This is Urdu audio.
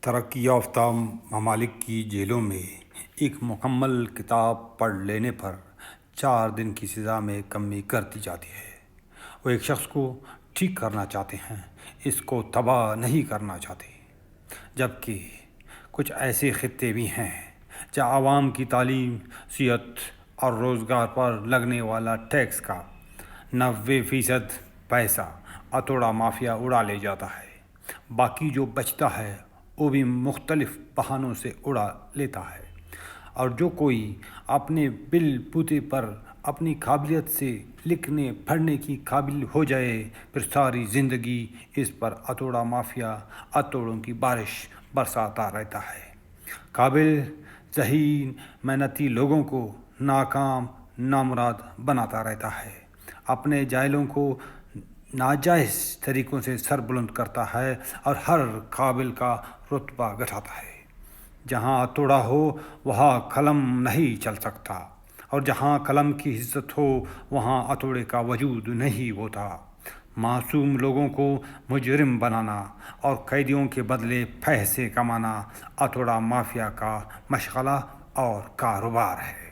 ترقی یافتہ ممالک کی جیلوں میں ایک مکمل کتاب پڑھ لینے پر 4 دن کی سزا میں کمی کر دی جاتی ہے۔ وہ ایک شخص کو ٹھیک کرنا چاہتے ہیں، اس کو تباہ نہیں کرنا چاہتے۔ جبکہ کچھ ایسے خطے بھی ہیں جہاں عوام کی تعلیم، صحت اور روزگار پر لگنے والا ٹیکس کا 90% پیسہ ہتھوڑا مافیا اڑا لے جاتا ہے۔ باقی جو بچتا ہے وہ بھی مختلف بہانوں سے اڑا لیتا ہے، اور جو کوئی اپنے بل بوتے پر اپنی قابلیت سے لکھنے پڑھنے کی قابل ہو جائے، پھر ساری زندگی اس پر ہتھوڑا مافیا ہتھوڑوں کی بارش برساتا رہتا ہے، قابل ذہین محنتی لوگوں کو ناکام نامراد بناتا رہتا ہے، اپنے جاہلوں کو ناجائز طریقوں سے سر بلند کرتا ہے اور ہر قابل کا رتبہ گھٹاتا ہے۔ جہاں ہتھوڑا ہو وہاں قلم نہیں چل سکتا، اور جہاں قلم کی عزت ہو وہاں ہتھوڑے کا وجود نہیں ہوتا۔ معصوم لوگوں کو مجرم بنانا اور قیدیوں کے بدلے پیسے کمانا ہتھوڑا مافیا کا مشغلہ اور کاروبار ہے۔